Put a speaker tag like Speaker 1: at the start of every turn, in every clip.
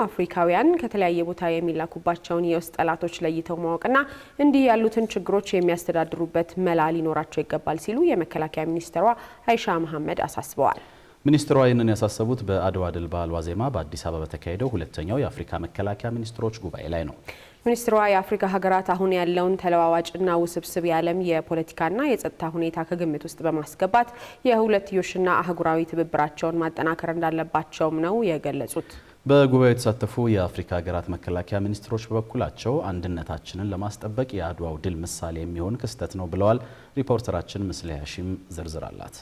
Speaker 1: አፍሪካውያን ከተለያየ ቦታ የሚላኩባቸውን የውስጥ ጠላቶች ለይተው ማወቅና እንዲህ ያሉትን ችግሮች የሚያስተዳድሩበት መላ ሊኖራቸው ይገባል ሲሉ የመከላከያ ሚኒስትሯ አይሻ መሐመድ አሳስበዋል።
Speaker 2: ሚኒስትሯ ይህንን ያሳሰቡት በአድዋ ድል በዓል ዋዜማ በአዲስ አበባ በተካሄደው ሁለተኛው የአፍሪካ መከላከያ ሚኒስትሮች ጉባኤ ላይ ነው።
Speaker 1: ሚኒስትሯ የአፍሪካ ሀገራት አሁን ያለውን ተለዋዋጭና ውስብስብ የዓለም የፖለቲካና የጸጥታ ሁኔታ ከግምት ውስጥ በማስገባት የሁለትዮሽና አህጉራዊ ትብብራቸውን ማጠናከር እንዳለባቸውም ነው የገለጹት።
Speaker 2: በጉባኤው የተሳተፉ የአፍሪካ ሀገራት መከላከያ ሚኒስትሮች በበኩላቸው አንድነታችንን ለማስጠበቅ የአድዋው ድል ምሳሌ የሚሆን ክስተት ነው ብለዋል። ሪፖርተራችን ምስለ ያሺም ዝርዝር አላት።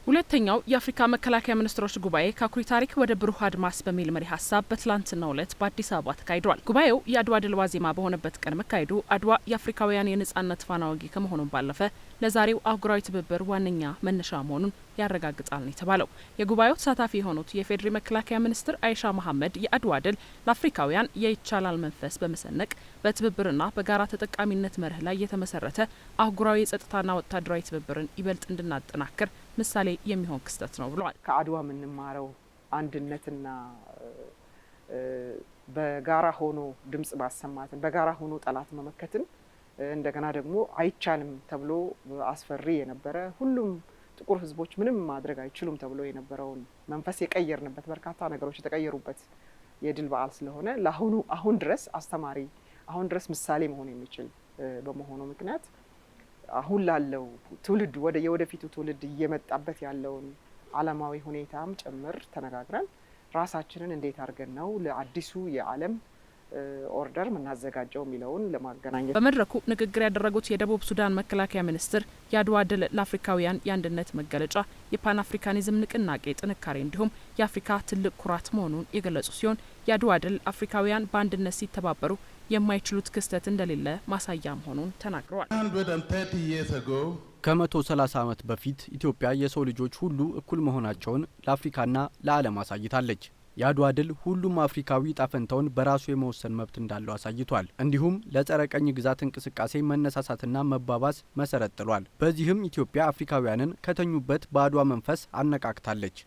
Speaker 3: ሁለተኛው የአፍሪካ መከላከያ ሚኒስትሮች ጉባኤ ከአኩሪ ታሪክ ወደ ብሩህ አድማስ በሚል መሪ ሀሳብ በትላንትናው ዕለት በአዲስ አበባ ተካሂዷል። ጉባኤው የአድዋ ድል ዋዜማ በሆነበት ቀን መካሄዱ አድዋ የአፍሪካውያን የነጻነት ፋና ወጊ ከመሆኑም ባለፈ ለዛሬው አህጉራዊ ትብብር ዋነኛ መነሻ መሆኑን ያረጋግጣል ነው የተባለው። የጉባኤው ተሳታፊ የሆኑት የፌዴሪ መከላከያ ሚኒስትር አይሻ መሐመድ የአድዋ ድል ለአፍሪካውያን የይቻላል መንፈስ በመሰነቅ በትብብርና በጋራ ተጠቃሚነት መርህ ላይ የተመሰረተ አህጉራዊ የጸጥታና ወታደራዊ ትብብርን ይበልጥ እንድናጠናክር ምሳሌ የሚሆን ክስተት ነው ብለዋል።
Speaker 4: ከአድዋ የምንማረው አንድነትና በጋራ ሆኖ ድምጽ ማሰማትን፣ በጋራ ሆኖ ጠላት መመከትን፣ እንደገና ደግሞ አይቻልም ተብሎ አስፈሪ የነበረ ሁሉም ጥቁር ህዝቦች ምንም ማድረግ አይችሉም ተብሎ የነበረውን መንፈስ የቀየርንበት በርካታ ነገሮች የተቀየሩበት የድል በዓል ስለሆነ ለአሁኑ አሁን ድረስ አስተማሪ አሁን ድረስ ምሳሌ መሆን የሚችል በመሆኑ ምክንያት አሁን ላለው ትውልድ የወደፊቱ ትውልድ እየመጣበት ያለውን ዓለማዊ ሁኔታም ጭምር ተነጋግረን ራሳችንን እንዴት አድርገን ነው ለአዲሱ የዓለም ኦርደር ምናዘጋጀው የሚለውን ለማገናኘት
Speaker 3: በመድረኩ ንግግር ያደረጉት የደቡብ ሱዳን መከላከያ ሚኒስትር የአድዋ ድል ለአፍሪካውያን የአንድነት መገለጫ የፓን አፍሪካኒዝም ንቅናቄ ጥንካሬ እንዲሁም የአፍሪካ ትልቅ ኩራት መሆኑን የገለጹ ሲሆን የአድዋ ድል አፍሪካውያን በአንድነት ሲተባበሩ የማይችሉት ክስተት እንደሌለ ማሳያ መሆኑን ተናግረዋል።
Speaker 5: ከ130 ዓመት በፊት ኢትዮጵያ የሰው ልጆች ሁሉ እኩል መሆናቸውን ለአፍሪካና ለዓለም አሳይታለች። የአድዋ ድል ሁሉም አፍሪካዊ ጣፈንታውን በራሱ የመወሰን መብት እንዳለው አሳይቷል። እንዲሁም ለጸረ ቀኝ ግዛት እንቅስቃሴ መነሳሳትና መባባስ መሰረት ጥሏል። በዚህም ኢትዮጵያ አፍሪካውያንን ከተኙበት በአድዋ መንፈስ አነቃቅታለች።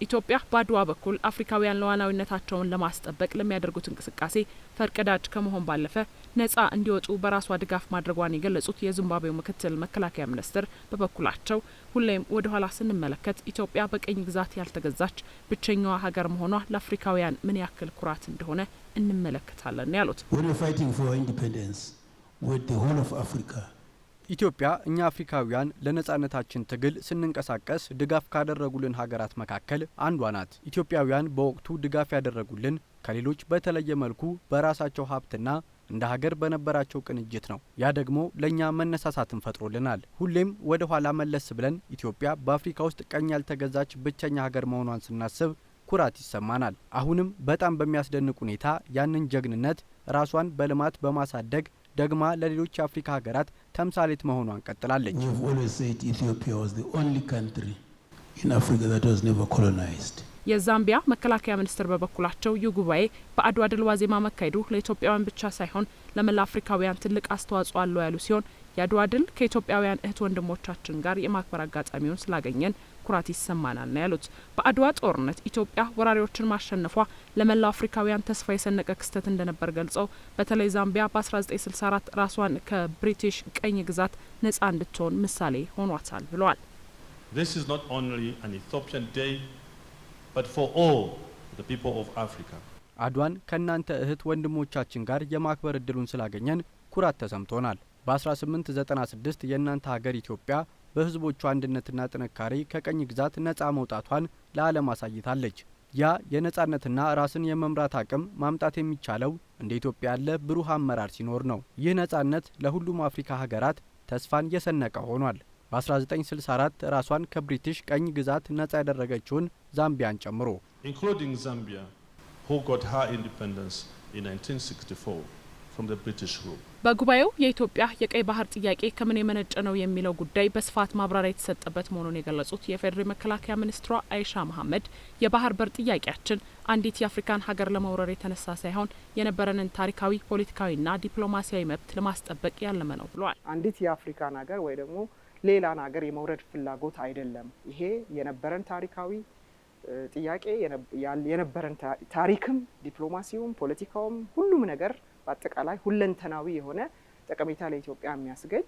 Speaker 3: ኢትዮጵያ በአድዋ በኩል አፍሪካውያን ሉዓላዊነታቸውን ለማስጠበቅ ለሚያደርጉት እንቅስቃሴ ፈርቀዳጅ ከመሆን ባለፈ ነጻ እንዲወጡ በራሷ ድጋፍ ማድረጓን የገለጹት የዚምባብዌው ምክትል መከላከያ ሚኒስትር በበኩላቸው ሁሌም ወደ ኋላ ስንመለከት ኢትዮጵያ በቀኝ ግዛት ያልተገዛች ብቸኛዋ ሀገር መሆኗ ለአፍሪካውያን ምን ያክል ኩራት እንደሆነ እንመለከታለን ያሉት
Speaker 5: ኢትዮጵያ እኛ አፍሪካውያን ለነጻነታችን ትግል ስንንቀሳቀስ ድጋፍ ካደረጉልን ሀገራት መካከል አንዷ ናት። ኢትዮጵያውያን በወቅቱ ድጋፍ ያደረጉልን ከሌሎች በተለየ መልኩ በራሳቸው ሀብትና እንደ ሀገር በነበራቸው ቅንጅት ነው። ያ ደግሞ ለኛ መነሳሳትን ፈጥሮልናል። ሁሌም ወደ ኋላ መለስ ብለን ኢትዮጵያ በአፍሪካ ውስጥ ቀኝ ያልተገዛች ብቸኛ ሀገር መሆኗን ስናስብ ኩራት ይሰማናል። አሁንም በጣም በሚያስደንቅ ሁኔታ ያንን ጀግንነት ራሷን በልማት በማሳደግ ደግማ ለሌሎች የአፍሪካ ሀገራት ተምሳሌት መሆኗን ቀጥላለች።
Speaker 3: የዛምቢያ መከላከያ ሚኒስትር በበኩላቸው ይህ ጉባኤ በአድዋ ድል ዋዜማ መካሄዱ ለኢትዮጵያውያን ብቻ ሳይሆን ለመላ አፍሪካውያን ትልቅ አስተዋጽኦ አለው ያሉ ሲሆን የአድዋ ድል ከኢትዮጵያውያን እህት ወንድሞቻችን ጋር የማክበር አጋጣሚውን ስላገኘን ኩራት ይሰማናል ነው ያሉት። በአድዋ ጦርነት ኢትዮጵያ ወራሪዎችን ማሸነፏ ለመላው አፍሪካውያን ተስፋ የሰነቀ ክስተት እንደነበር ገልጸው በተለይ ዛምቢያ በ1964 ራሷን ከብሪቲሽ ቀኝ ግዛት ነጻ እንድትሆን ምሳሌ ሆኗታል ብለዋል።
Speaker 6: This is not only an Ethiopian day but for all the people of Africa.
Speaker 5: አድዋን ከናንተ እህት ወንድሞቻችን ጋር የማክበር እድሉን ስላገኘን ኩራት ተሰምቶናል። በ1896 የናንተ ሀገር ኢትዮጵያ በህዝቦቿ አንድነትና ጥንካሬ ከቀኝ ግዛት ነጻ መውጣቷን ለዓለም አሳይታለች። ያ የነጻነትና ራስን የመምራት አቅም ማምጣት የሚቻለው እንደ ኢትዮጵያ ያለ ብሩህ አመራር ሲኖር ነው። ይህ ነጻነት ለሁሉም አፍሪካ ሀገራት ተስፋን የሰነቀ ሆኗል። በ1964 ራሷን ከብሪቲሽ ቀኝ ግዛት ነጻ ያደረገችውን ዛምቢያን ጨምሮ
Speaker 6: including Zambia who got her independence in 1964 from the British rule.
Speaker 3: በጉባኤው የኢትዮጵያ የቀይ ባህር ጥያቄ ከምን የመነጨ ነው የሚለው ጉዳይ በስፋት ማብራሪያ የተሰጠበት መሆኑን የገለጹት የፌዴሪ መከላከያ ሚኒስትሯ አይሻ መሐመድ የባህር በር ጥያቄያችን አንዲት የአፍሪካን ሀገር ለመውረር የተነሳ ሳይሆን የነበረንን ታሪካዊ ፖለቲካዊና ዲፕሎማሲያዊ መብት ለማስጠበቅ ያለመ ነው ብለዋል።
Speaker 4: አንዲት የአፍሪካን ሀገር ወይ ደግሞ ሌላን ሀገር የመውረድ ፍላጎት አይደለም። ይሄ የነበረን ታሪካዊ ጥያቄ የነበረን ታሪክም ዲፕሎማሲውም ፖለቲካውም ሁሉም ነገር በአጠቃላይ ሁለንተናዊ የሆነ ጠቀሜታ ለኢትዮጵያ የሚያስገኝ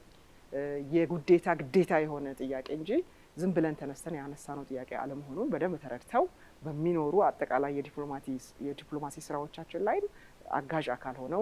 Speaker 4: የጉዴታ ግዴታ የሆነ ጥያቄ እንጂ ዝም ብለን ተነስተን ያነሳነው ጥያቄ አለመሆኑን በደንብ ተረድተው በሚኖሩ አጠቃላይ የዲፕሎማሲ ስራዎቻችን ላይ አጋዥ አካል ሆነው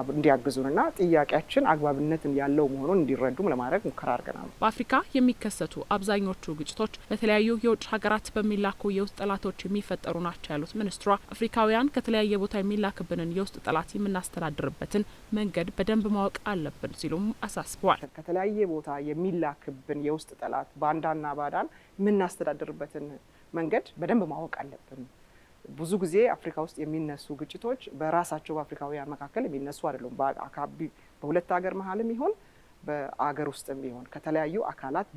Speaker 4: እንዲያግዙንና ጥያቄያችን አግባብነት ያለው መሆኑን እንዲረዱም ለማድረግ ሙከራ አድርገናል።
Speaker 3: በአፍሪካ የሚከሰቱ አብዛኞቹ ግጭቶች በተለያዩ የውጭ ሀገራት በሚላኩ የውስጥ ጠላቶች የሚፈጠሩ ናቸው ያሉት ሚኒስትሯ አፍሪካውያን ከተለያየ ቦታ የሚላክብንን የውስጥ ጠላት የምናስተዳድርበትን መንገድ በደንብ ማወቅ አለብን ሲሉም አሳስበዋል።
Speaker 4: ከተለያየ ቦታ የሚላክብን የውስጥ ጠላት ባንዳና ባዳን የምናስተዳድርበትን መንገድ በደንብ ማወቅ አለብን። ብዙ ጊዜ አፍሪካ ውስጥ የሚነሱ ግጭቶች በራሳቸው በአፍሪካውያን መካከል የሚነሱ አይደሉም። በሁለት ሀገር መሀልም ይሆን በአገር ውስጥም ይሆን ከተለያዩ አካላት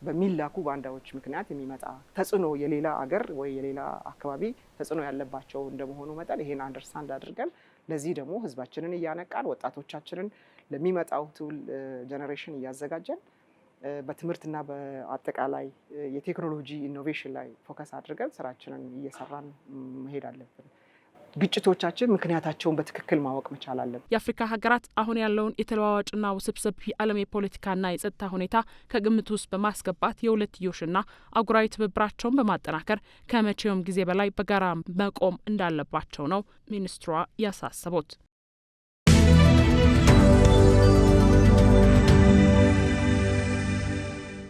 Speaker 4: በሚላኩ ባንዳዎች ምክንያት የሚመጣ ተጽዕኖ የሌላ አገር ወይ የሌላ አካባቢ ተጽዕኖ ያለባቸው እንደመሆኑ መጠን ይሄን አንደርስታንድ አድርገን ለዚህ ደግሞ ህዝባችንን እያነቃን ወጣቶቻችንን ለሚመጣው ትውልድ ጀነሬሽን እያዘጋጀን በትምህርትና በአጠቃላይ የቴክኖሎጂ ኢኖቬሽን ላይ ፎከስ አድርገን ስራችንን እየሰራን መሄድ አለብን። ግጭቶቻችን ምክንያታቸውን በትክክል ማወቅ መቻል አለብን።
Speaker 3: የአፍሪካ ሀገራት አሁን ያለውን የተለዋዋጭና ውስብስብ የዓለም የፖለቲካና የጸጥታ ሁኔታ ከግምት ውስጥ በማስገባት የሁለትዮሽና አህጉራዊ ትብብራቸውን በማጠናከር ከመቼውም ጊዜ በላይ በጋራ መቆም እንዳለባቸው ነው ሚኒስትሯ ያሳሰቡት።